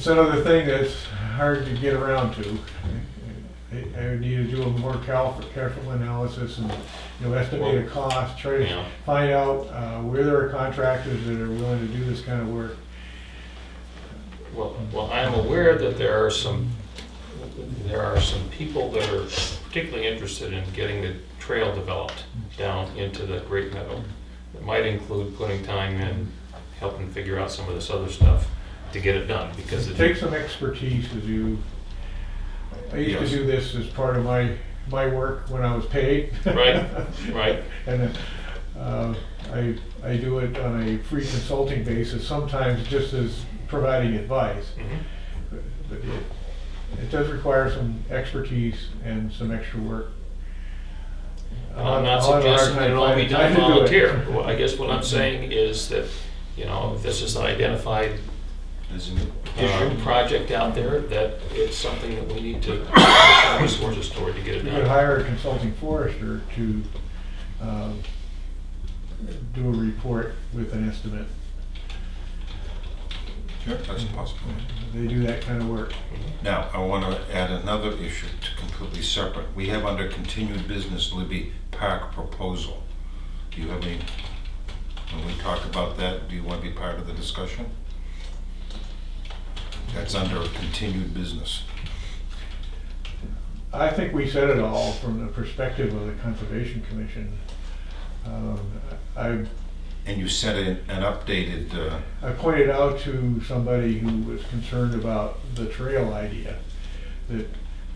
It's another thing that's hard to get around to. I would need to do a more careful analysis and, estimate a cost, try to find out where there are contractors that are willing to do this kind of work. Well, I'm aware that there are some people that are particularly interested in getting the trail developed down into the Great Meadow. It might include putting time in, helping figure out some of this other stuff to get it done, because It takes some expertise to do. I used to do this as part of my work when I was paid. Right. And I do it on a free consulting basis, sometimes just as providing advice. Mm-hmm. But it does require some expertise and some extra work. I'm not suggesting that it all be done volunteer. Well, I guess what I'm saying is that, if this is an identified project out there, that it's something that we need to put some resources toward to get it You done. could hire a consulting forester to do a report with an estimate. Sure, that's possible. They do that kind of work. Now, I want to add another issue to completely separate. We have under continued business Libby Park proposal. Do you have any, when we talk about that, do you want to be part of the discussion? That's under continued business. I think we said it all from the perspective of the Conservation Commission. And you sent an updated, I pointed out to somebody who was concerned about the trail idea, that,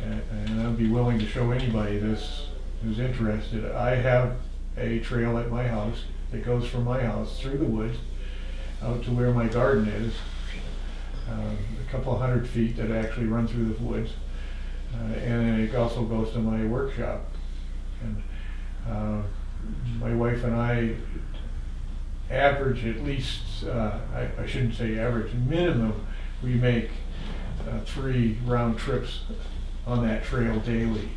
and I'd be willing to show anybody this who's interested. I have a trail at my house that goes from my house through the woods out to where my garden is, a couple of 100 feet that actually run through the woods, and then it also goes to my workshop. And my wife and I average at least, I shouldn't say average, minimum, we make 3 round trips on that trail daily.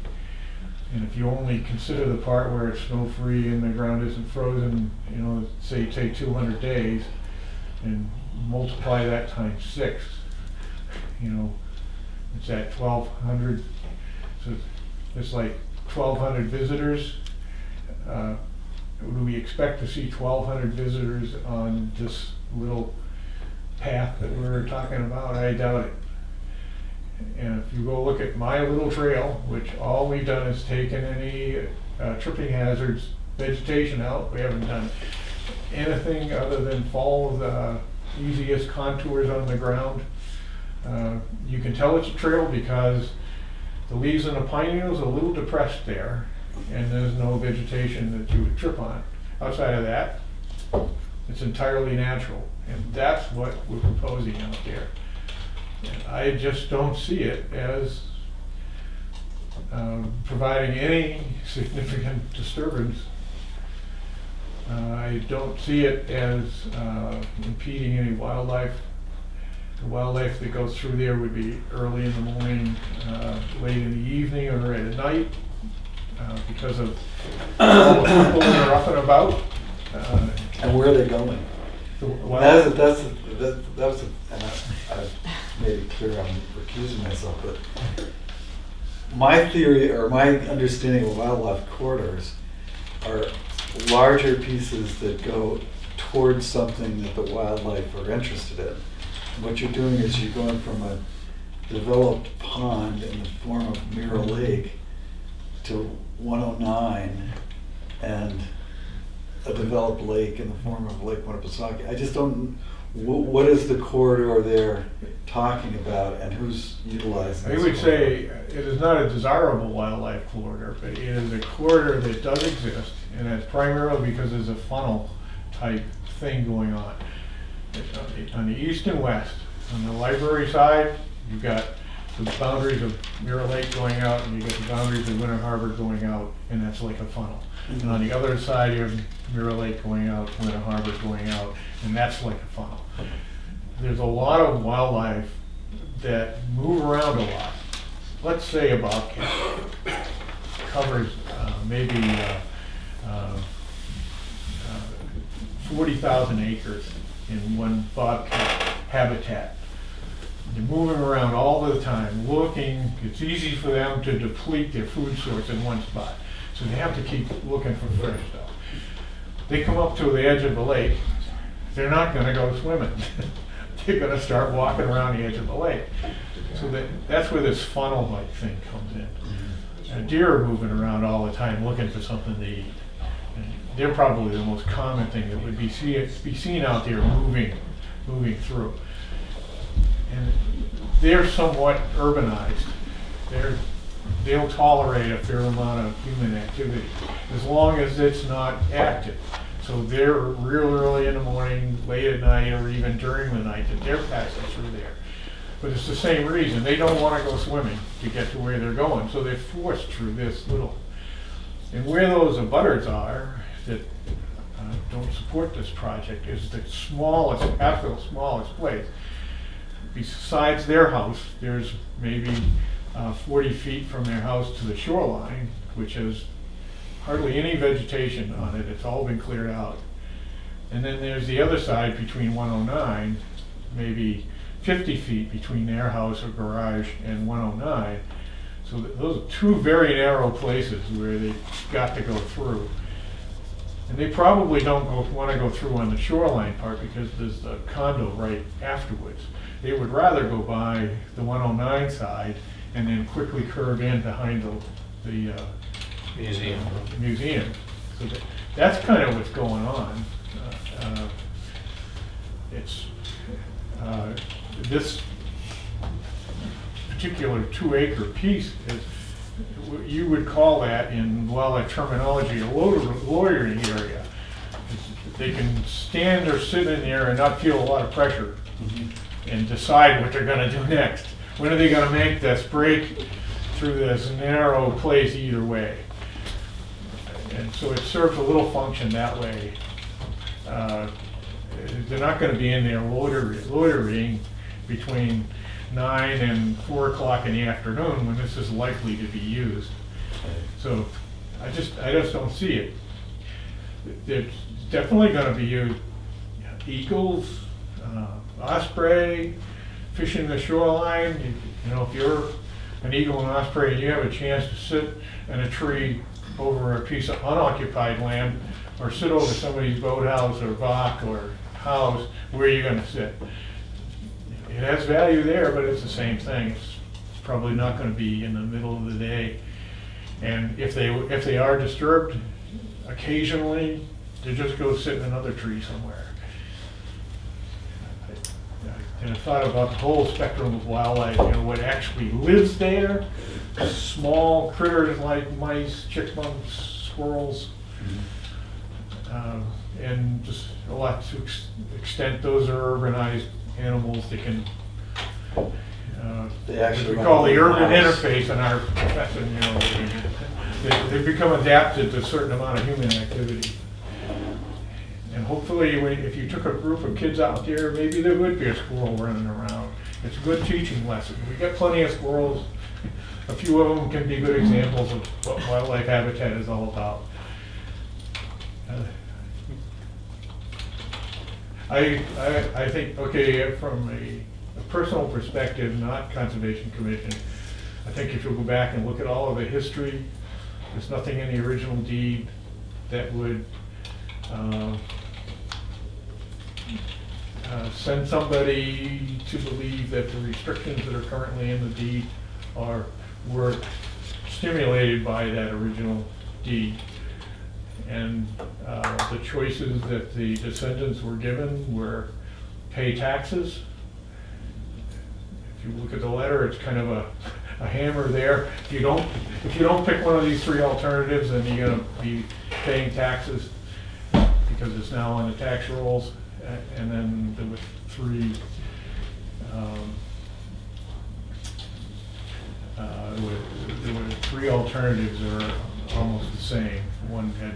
And if you only consider the part where it's snow-free and the ground isn't frozen, say take 200 days and multiply that times 6, it's at 1,200. So it's like 1,200 visitors. Do we expect to see 1,200 visitors on this little path that we're talking about? I doubt it. And if you go look at my little trail, which all we've done is taken any tripping hazards, vegetation out, we haven't done anything other than follow the easiest contours on the ground. You can tell it's a trail because the leaves in the pine needles are a little depressed there, and there's no vegetation that you would trip on. Outside of that, it's entirely natural, and that's what we're proposing out there. And I just don't see it as providing any significant disturbance. I don't see it as impeding any wildlife. The wildlife that goes through there would be early in the morning, late in the evening, or at night. Because of all the people that are up and about. And where are they going? And I've made it clear I'm recusing myself, but my theory, or my understanding of wildlife corridors, are larger pieces that go towards something that the wildlife are interested in. What you're doing is you're going from a developed pond in the form of Mirror Lake to 109 and a developed lake in the form of Lake Winnipesaukee. I just don't, what is the corridor they're talking about and who's utilizing I this would corridor? say it is not a desirable wildlife corridor, but it is a corridor that does exist, and that's primarily because there's a funnel type thing going on. It's on the east and west. On the library side, you've got the boundaries of Mirror Lake going out, and you've got the boundaries of Winter Harbor going out, and that's like a funnel. And on the other side, you have Mirror Lake going out, Winter Harbor going out, and that's like a funnel. There's a lot of wildlife that move around a lot. Let's say a bobcat covers maybe 40,000 acres in one bobcat habitat. They're moving around all the time, looking. It's easy for them to deplete their food source in one spot. So they have to keep looking for fresh stuff. They come up to the edge of the lake, they're not gonna go swimming. They're gonna start walking around the edge of the lake. So that's where this funnel-like thing comes in. Deer are moving around all the time looking for something to eat. And they're probably the most common thing that would be seen out there moving through. And they're somewhat urbanized. They'll tolerate a fair amount of human activity, as long as it's not active. So they're real early in the morning, late at night, or even during the night that they're passing through there. But it's the same reason. They don't want to go swimming to get to where they're going, so they're forced through this little. And where those abutters are that don't support this project is the smallest, absolute smallest place. Besides their house, there's maybe 40 feet from their house to the shoreline, which has hardly any vegetation on it. It's all been cleared out. And then there's the other side between 109, maybe 50 feet between their house or garage and 109. So those are two very narrow places where they've got to go through. And they probably don't want to go through on the shoreline part because there's a condo right afterwards. They would rather go by the 109 side and then quickly curve in behind the museum. So that's kind of what's going on. This particular 2-acre piece is, you would call that in wildlife terminology a loitering area. They can stand or sit in there and not feel a lot of pressure and decide what they're going to do next. When are they going to make this break through this narrow place either way? And so it serves a little function that way. They're not going to be in there loitering between 9 and 4 o'clock in the afternoon when this is likely to be used. So I just don't see it. There's definitely going to be used. Eagles, osprey, fishing the shoreline. You know, if you're an eagle and osprey and you have a chance to sit in a tree over a piece of unoccupied land, or sit over somebody's boathouse or dock or house, where are you going to sit? It has value there, but it's the same thing. It's probably not going to be in the middle of the day. And if they are disturbed, occasionally, they just go sit in another tree somewhere. And I thought about the whole spectrum of wildlife, you know, what actually lives there. Small critters like mice, chipmunks, squirrels, and just a lot to extent those are urbanized animals that can, what we call the urban interface in our profession, you know, they become adapted to a certain amount of human activity. And hopefully, if you took a group of kids out there, maybe there would be a squirrel running around. It's a good teaching lesson. We got plenty of squirrels. A few of them can be good examples of what wildlife habitat is all about. I think, okay, from a personal perspective, not Conservation Commission, I think if you go back and look at all of the history, there's nothing in the original deed that would send somebody to believe that the restrictions that are currently in the deed were stimulated by that original deed. And the choices that the descendants were given were pay taxes. If you look at the letter, it's kind of a hammer there. If you don't pick one of these three alternatives, then you're going to be paying taxes because it's now on the tax rolls. And then there were three. There were three alternatives that are almost the same. One had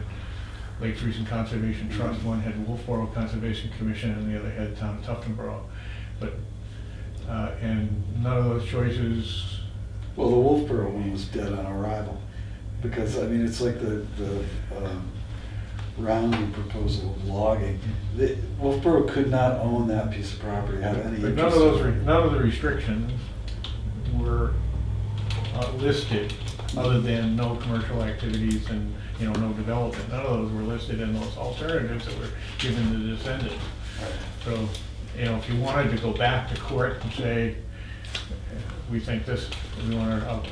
Lake Treason Conservation Trust, one had Wolfboro Conservation Commission, and the other had Town of Tuftonboro. But and none of those choices. Well, the Wolfboro one was dead on arrival, because I mean it's like the rounding proposal of logging. Wolfboro could not own that piece of property, have any But interest. none of the restrictions were listed, other than no commercial activities and, you know, no development. None of those were listed in those alternatives that were given to the descendants. So, you know, if you wanted to go back to court and say, we think this, we want to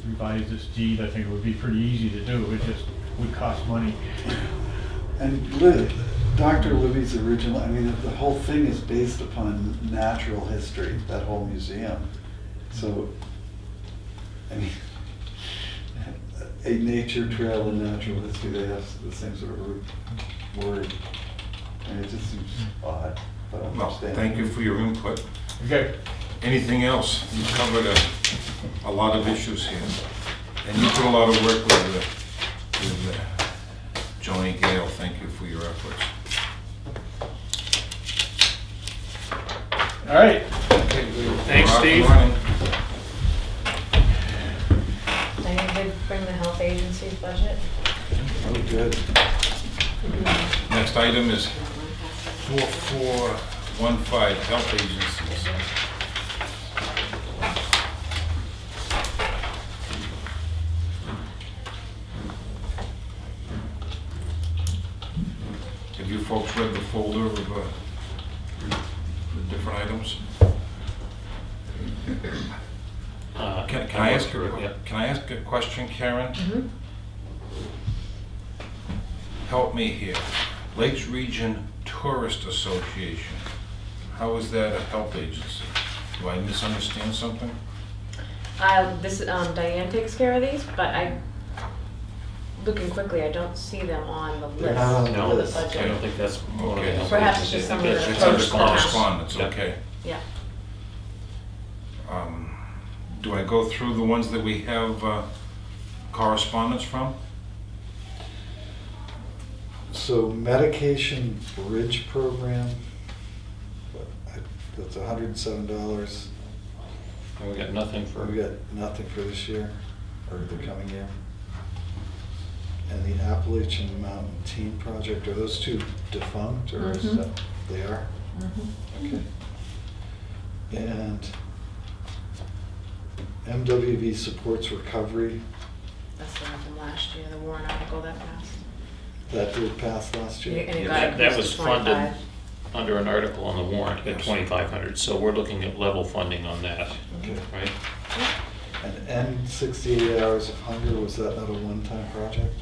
revise this deed, I think it would be pretty easy to do. It just would cost money. And Dr. Libby's original, I mean, the whole thing is based upon natural history, that whole museum. So, I mean, a nature trail and natural history, they have the same sort of word. And it just seems odd, but I Well, understand. thank you for your input. Okay. Anything else? You covered a lot of issues here. And you did a lot of work with Joni Gale. Thank you for your efforts. All right. Thanks, Rock and Steve. running. Diane did bring the health agency's budget. Oh, good. Next item is 4415 Health Agencies. Have you folks read the folder of the different items? Can I ask through it, yeah. can I ask a question, Karen? Mm-hmm. Help me here. Lakes Region Tourist Association. How is that a health agency? Do I misunderstand something? Diane takes care of these, but looking quickly, I don't see them on the They're not on list the for the list. I budget. don't think that's one of the Okay. health Perhaps it's agencies. just I think some of that's the It's under correspondence, Yeah. okay. Yeah. Do I go through the ones that we have correspondence from? So medication bridge program, that's $107. And we got nothing for. We got nothing for this year, or the coming year. And the Appalachian Mountain Team Project, are those two defunct, or is Mhm. that, they are? Okay. And MWV supports recovery, That's the one from last year, the warrant article that passed. that did pass last year? And it Yeah, got that increased was to funded 25. under an article on the warrant at Yes. 2,500, so we're looking at level funding on that, Okay. right? And end 68 hours of hunger, was that not a one-time project?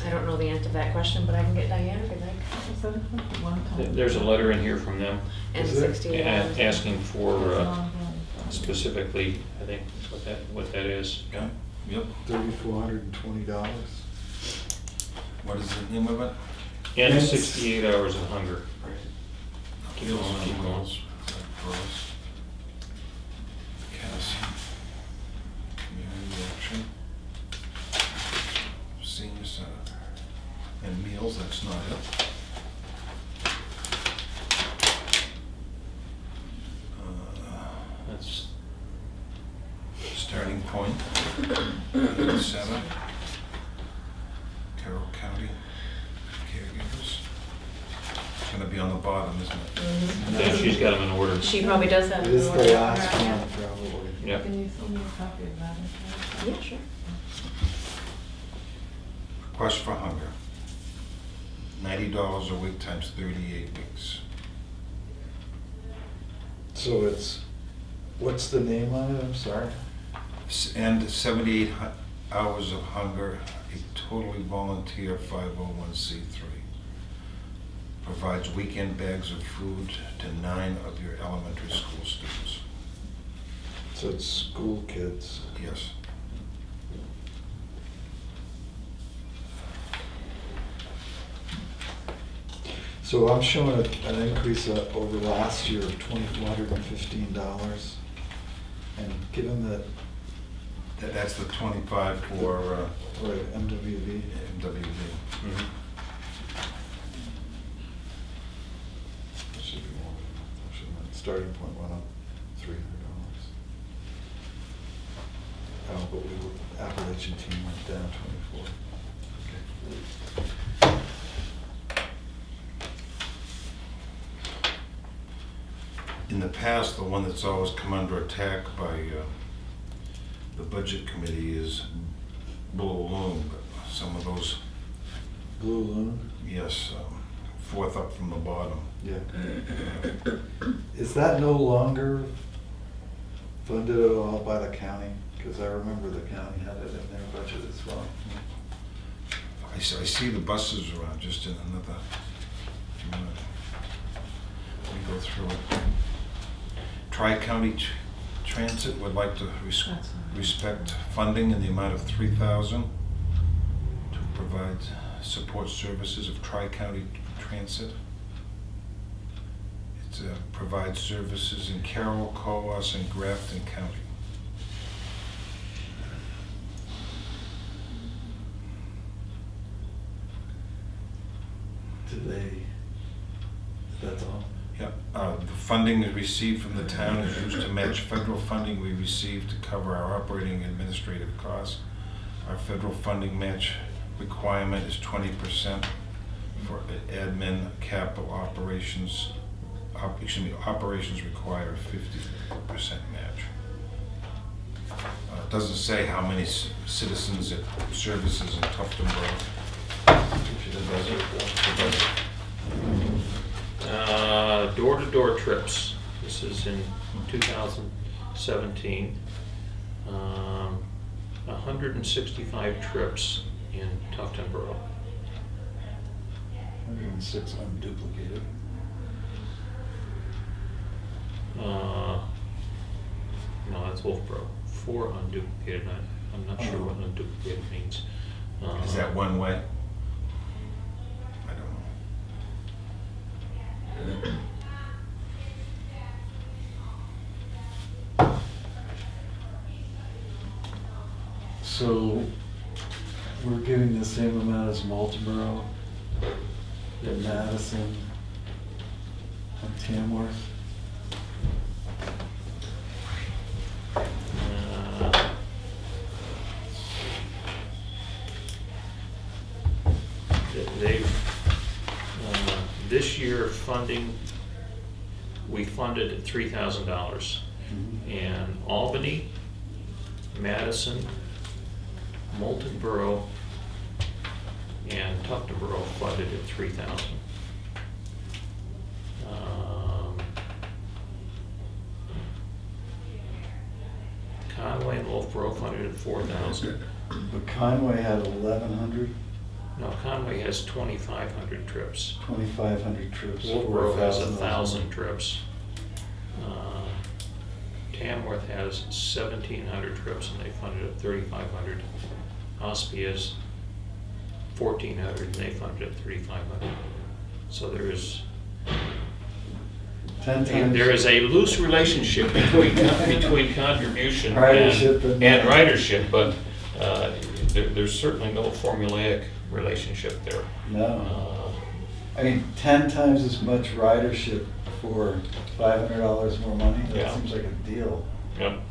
I don't know the answer to that question, but I can get Diane if you'd like. There's a letter in here from them And Is there? 68 hours. asking for specifically, I think, what that is. Yeah. Yep. $3,420. What is the name of it? And Yes. 68 hours of hunger. Keep Meals going, on keep going. Wheels. Girls. Cassie. Community Action. Senior Center. And meals, that's not it. That's, Starting Point. Center. Carroll County. Caregivers. It's gonna be on the bottom, isn't it? Mhm. yeah, she's got them in order. She probably does have. It is an the order last on her, one, probably. Yep. Can you send me a copy of that? Yeah, sure. Request for hunger. $90 a week times 38 weeks. So it's, what's the name on it, I'm sorry? And 78 hours of hunger, a totally volunteer 501c3. Provides weekend bags of food to 9 of your elementary school students. So it's school kids. Yes. So I'm showing an increase over last year of $2,415. And given that, That's the 25 for right, MWV, MWV. Mhm. should be more, starting point went up $300. Oh, but Appalachian Team went down 24. Okay. In the past, the one that's always come under attack by the budget committee is Blue Loon, but some of those, Blue Loon? yes, fourth up from the bottom. Yeah. Is that no longer funded at all by the county? Because I remember the county had it in their budget as well. I see the buses around just in another minute. Let me go through it. Tri-County Transit would like to respect funding in the amount of $3,000 to provide support services of Tri-County Transit. It provides services in Carroll, Coas, and Grafton County. That's all? Yeah, the funding is received from the town is used to match federal funding we receive to cover our operating and administrative costs. Our federal funding match requirement is 20% for admin, capital operations. Operations require a 50% match. It doesn't say how many citizens it services in Tufton Borough. It does. Door-to-door trips. This is in 2017. 165 trips in Tufton Borough. 106 unduplicated. No, that's Wolfboro. 4 unduplicated. I'm not sure what unduplicated means. Is that one way? I don't know. So we're giving the same amount as Marlboro, and Madison, and Tamworth. This year funding, we funded at $3,000. And Albany, Madison, Moulton Borough, and Tufton Borough funded at $3,000. Conway and Wolfboro funded at $4,000. But Conway had 1,100, No, Conway has 2,500 trips. 2,500 trips. Wolfboro has 4,000. 1,000 trips. Tamworth has 1,700 trips and they funded at 3,500. Ospey has 1,400 and they funded at 3,500. So there is 10 times. there is a loose relationship between contribution Ridership and ridership, but there's certainly no formulaic relationship there. No. I mean, 10 times as much ridership for $500 more money? That Yeah. seems like a deal. Yep.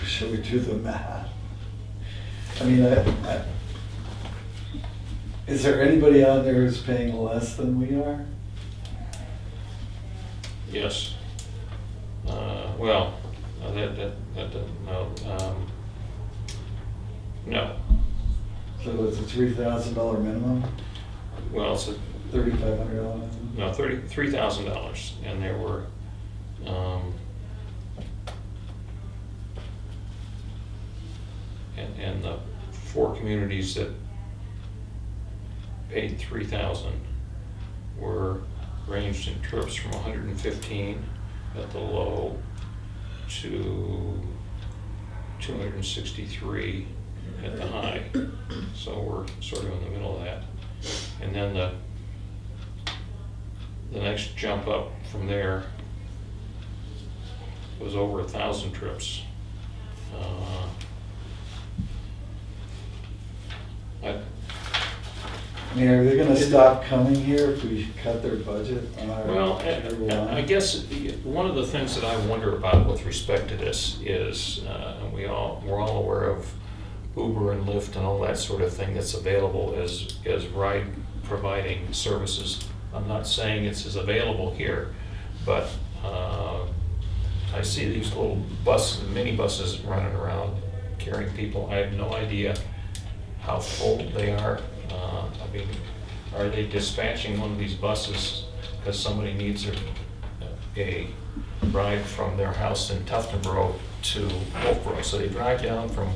Shall we do the math? I mean, is there anybody out there who's paying less than we are? Yes. Well, that doesn't, no. No. So it's a $3,000 minimum, Well, it's a, $3,500 minimum? no, $3,000, and there were, and the 4 communities that paid 3,000 were ranged in trips from 115 at the low to 263 at the high. So we're sort of in the middle of that. And then the next jump up from there was over 1,000 trips. mean, are they gonna stop coming here if we cut their budget on our? Well, I guess one of the things that I wonder about with respect to this is, and we're all aware of Uber and Lyft and all that sort of thing that's available as ride providing services. I'm not saying it's as available here, but I see these little mini buses running around carrying people. I have no idea how full they are. I mean, are they dispatching one of these buses because somebody needs a ride from their house in Tuftonboro to Wolfboro? So they drive down from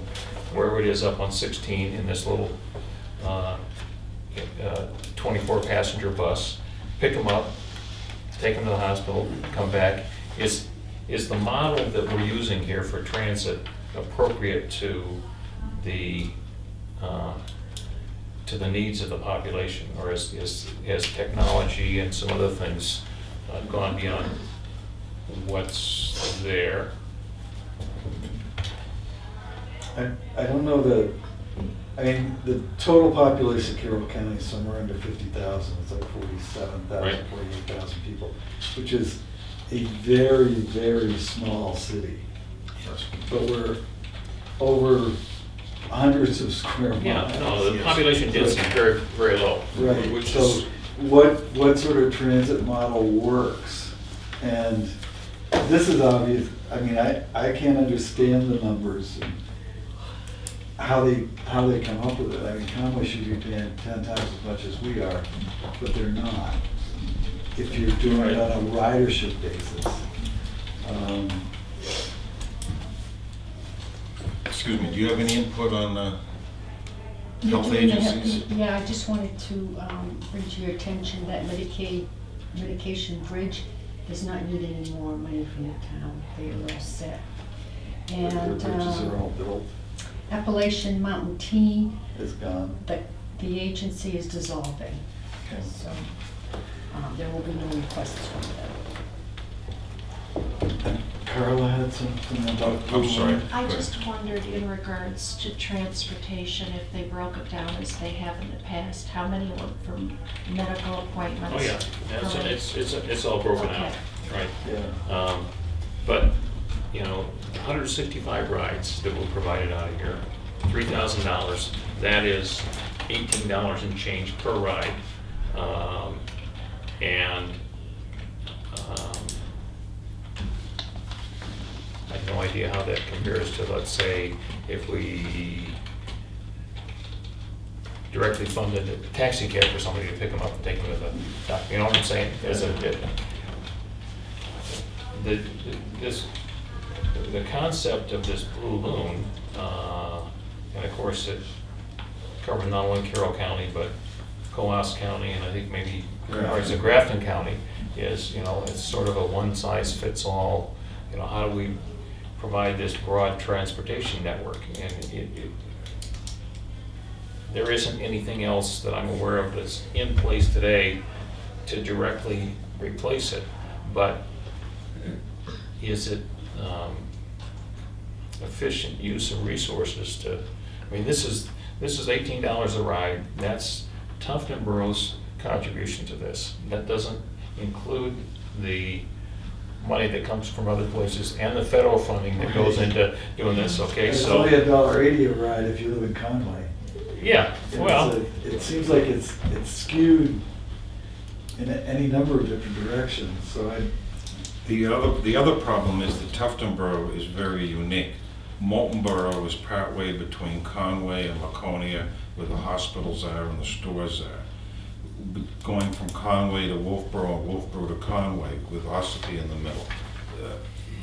wherever it is up on 16 in this little 24 passenger bus, pick them up, take them to the hospital, come back. Is the model that we're using here for transit appropriate to the needs of the population, or has technology and some other things gone beyond what's there? I don't know I mean, the total population of Carroll County is somewhere under 50,000. It's like 47,000, Right. 48,000 people, which is a very, very small city. Yes. But we're over hundreds of square miles. Yeah, no, the population density is very, very low. Right, Which so is, what sort of transit model works? And this is obvious, I mean, I can't understand the numbers and how they come up with it. I mean, Conway should be paying 10 times as much as we are, but they're not. If you're doing it on a ridership basis. Excuse me, do you have any input on You're health doing the agencies? Yeah, I just wanted to bring to your attention that Medication Bridge does not need any more money from the town. They are all set. Their And bridges are all built, Appalachian Mountain Tea, it's gone. the agency is dissolving. Okay. So there will be no requests from them. And Carla had something about. I'm sorry. I just wondered in regards to transportation, if they broke it down as they have in the past, how many were for medical appointments? oh yeah, it's all broken out, right? Yeah. But, 165 rides that were provided out of here, $3,000, that is $18 and change per ride. And I have no idea how that compares to, let's say, if we directly funded a taxi cab for somebody to pick them up and take them to the doctor. You know what I'm saying? The concept of this blue loon, and of course it covers not only Carroll County, but Coas County, and I think maybe parts of Grafton County, is, it's sort of a one-size-fits-all, how do we provide this broad transportation network? And there isn't anything else that I'm aware of that's in place today to directly replace it, but is it efficient use of resources to, this is $18 a ride, that's Tuftonboro's contribution to this. That doesn't include the money that comes from other places and the federal funding that goes into doing this, okay? It's So only $1.80 a ride if you live in Conway. yeah, And well, it seems like it's skewed in any number of different directions, so The other problem is that Tuftonboro is very unique. Moultonboro is partway between Conway and Laconia, where the hospitals are and the stores are. Going from Conway to Wolfboro and Wolfboro to Conway with Ossipee in the middle.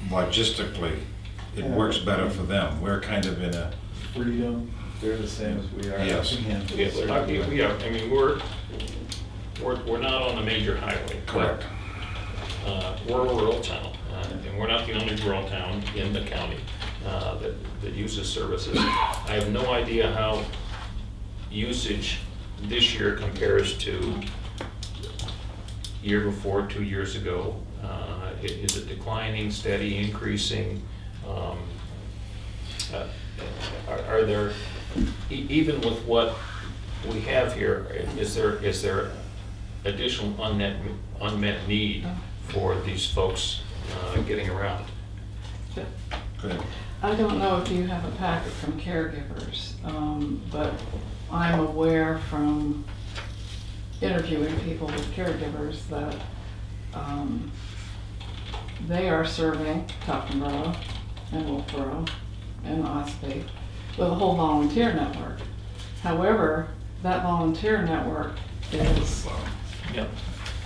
Logistically, it works better for them. We're kind of in a, Freedom, they're the same as we are. Yes. we're not on a major highway. but, correct. We're a rural town, and we're not the only rural town in the county that uses services. I have no idea how usage this year compares to year before, 2 years ago. Is it declining, steady, increasing? Are there, even with what we have here, is there additional unmet need for these folks getting around? Go ahead. I don't know if you have a packet from caregivers, but I'm aware from interviewing people with caregivers that they are serving Tuftonboro and Wolfboro and Ospey with a whole volunteer network. However, that volunteer network is Yep.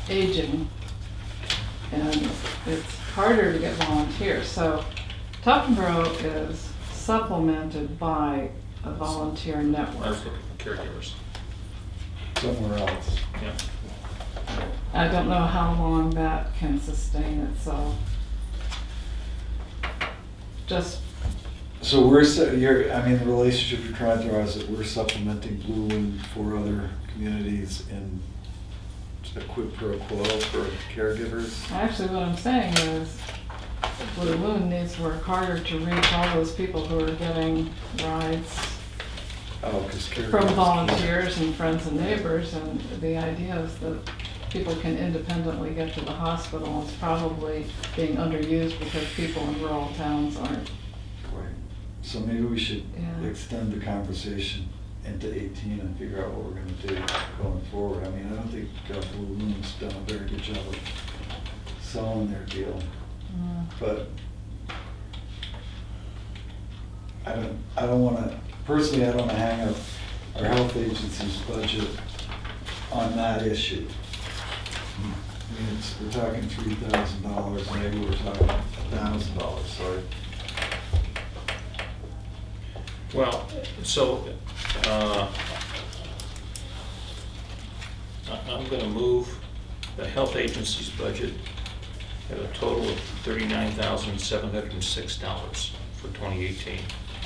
aging, and it's harder to get volunteers. So Tuftonboro is supplemented by a volunteer I network. was looking for caregivers. Somewhere else. Yeah. I don't know how long that can sustain itself. Just, So the relationship you're trying to draw is that we're supplementing Blue Loon for other communities in a quid pro quo for caregivers? actually what I'm saying is Blue Loon needs to work harder to reach all those people who are getting rides Oh, because caregivers. from volunteers and friends and neighbors, and the idea is that people can independently get to the hospital. It's probably being underused because people in rural towns aren't. Right. So maybe we should Yeah. extend the conversation into 18 and figure out what we're gonna do going forward. I mean, I don't think Blue Loon's done a very good job of selling their deal, but I don't wanna, personally, I don't wanna hang up our health agency's budget on that issue. I mean, we're talking $3,000, maybe we're talking $1,000, sorry. Well, so, I'm gonna move the health agency's budget at a total of $39,706 for 2018.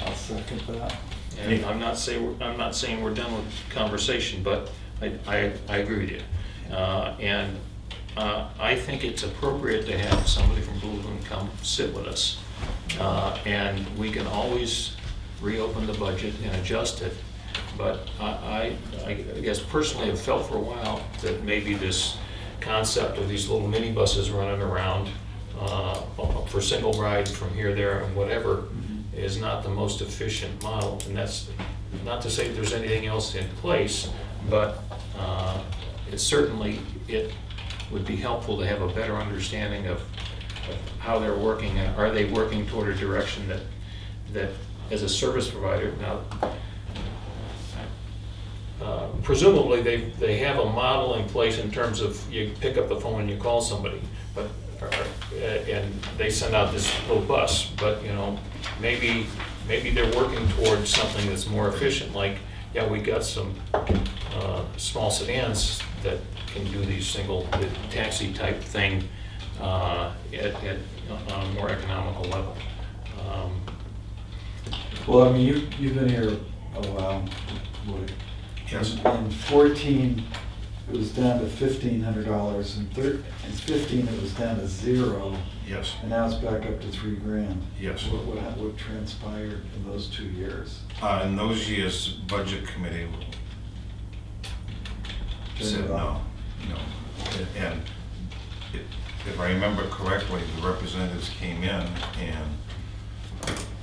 I'll second that. And I'm not saying we're done with conversation, but I agree with you. And I think it's appropriate to have somebody from Blue Loon come sit with us. And we can always reopen the budget and adjust it. But I guess personally have felt for a while that maybe this concept of these little minibuses running around for single ride from here, there, and whatever is not the most efficient model. And that's not to say there's anything else in place, but it certainly would be helpful to have a better understanding of how they're working. Are they working toward a direction that as a service provider, now presumably they have a model in place in terms of you pick up the phone and you call somebody, but and they send out this little bus, but maybe they're working towards something that's more efficient, like, yeah, we got some small sedans that can do these single taxi type thing on a more economical level. Well, I mean, you've been here a while, Woody. Yes. In 14, it was down to $1,500. In 15, it was down to 0, Yes, and now it's back up to $3,000. yes. What transpired in those 2 years? In those years, Budget Committee said no. And if I remember correctly, the representatives came in and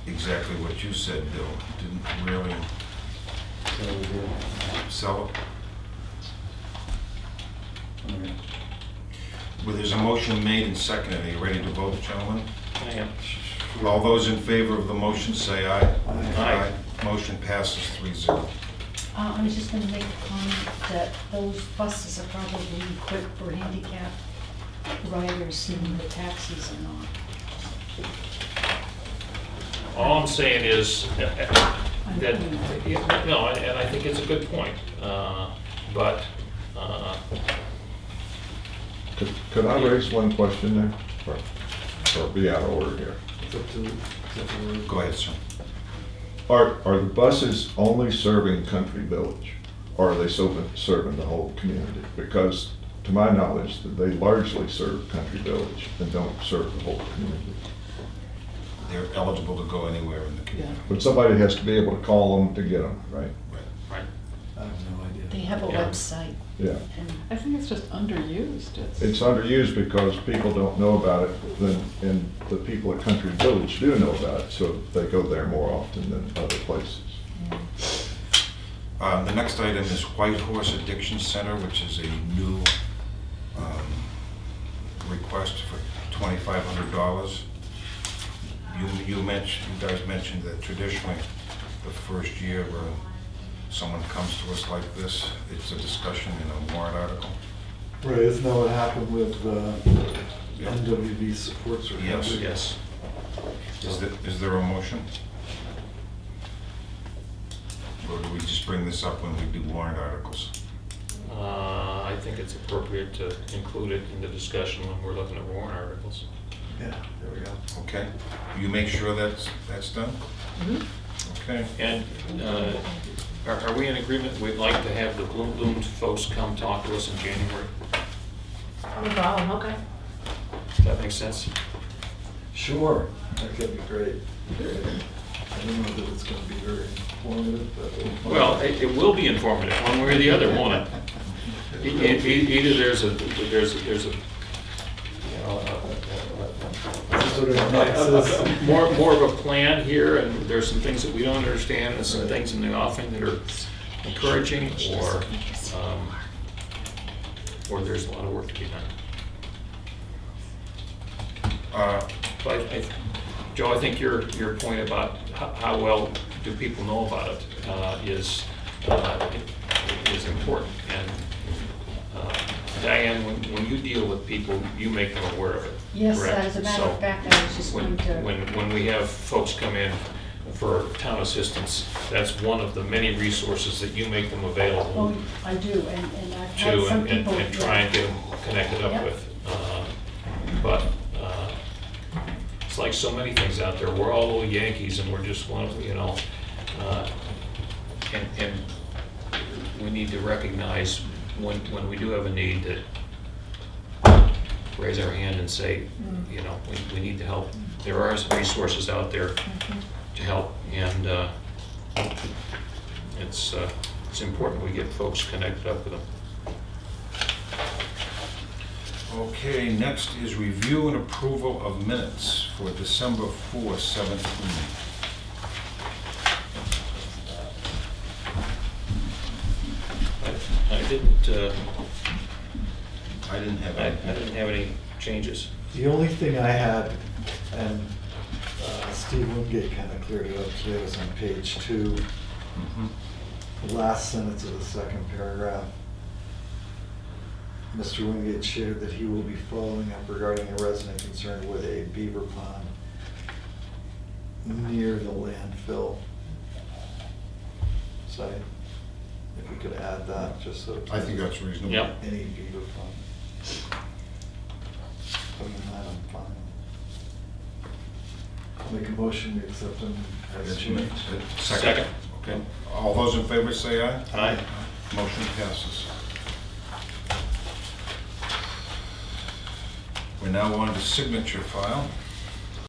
exactly what you said, Bill, didn't really So we did. sell it. Okay. Well, there's a motion made and seconded. Are you ready to vote, gentlemen? I am. All those in favor of the motion say aye. Aye. Motion passes 3-0. I was just gonna make a comment that those buses are probably equipped for handicapped riders and the taxis are not. All I'm saying is that, no, and I think it's a good point, but, Could I raise one question there? Or be out of order here? It's up to Go ahead, sir. Are the buses only serving Country Village? Or are they serving the whole community? Because to my knowledge, they largely serve Country Village and don't serve the whole community. They're eligible to go anywhere in the community. But somebody has to be able to call them to get them, right? Right. right. I have no idea. They have a Yeah. website, Yeah. and I think it's just underused. It's underused because people don't know about it, and the people at Country Village do know about it, so they go there more often than other places. The next item is White Horse Addiction Center, which is a new request for $2,500. You guys mentioned that traditionally, the first year where someone comes to us like this, it's a discussion in a warrant article. Right, isn't that what happened with Yeah. NWV supports? Yes. Yes. Is there a motion? Or do we just bring this up when we do warrant articles? I think it's appropriate to include it in the discussion when we're looking at warrant articles. Yeah, there we go. Okay, you make sure that's done? Okay. And are we in agreement, we'd like to have the Bloom Loom folks come talk to us in January? No problem, okay. Does that make sense? Sure, that could be great. I don't know that it's gonna be very informative, but. Well, it will be informative, one way or the other, won't it? Either there's a, you know, Sort of nexus. more of a plan here, and there's some things that we don't understand, and some things in the offing that are encouraging, or there's a lot of work to be done. But Joe, I think your point about how well do people know about it is important. And Diane, when you deal with people, you make them aware of it. yes, correct? as a matter So of fact, I was just going to. when we have folks come in for town assistance, that's one of the many resources that you make them available Oh, I do, and I've had to some and people. try and get them connected up Yep. with. But it's like so many things out there, we're all little Yankees and we're just one, you know, and we need to recognize when we do have a need that raise our hand and say, you know, we need to help. There are resources out there to help, and it's important we get folks connected up with them. Okay, next is review and approval of minutes for December 4, 17. I didn't I didn't have I any. didn't have any changes. The only thing I had, and Steve Wingate kind of cleared it up today, was on page 2, Mhm. the last sentence of the second paragraph. Mr. Wingate shared that he will be following up regarding a resident concerned with a beaver pond near the landfill site. If we could add that, just so. I think that's reasonable. Yep. Any beaver pond. Other than that, I'm fine. Make a motion, we accept them as changed. Second. Okay. All those in favor say aye. Aye. Motion passes. We're now on to signature file.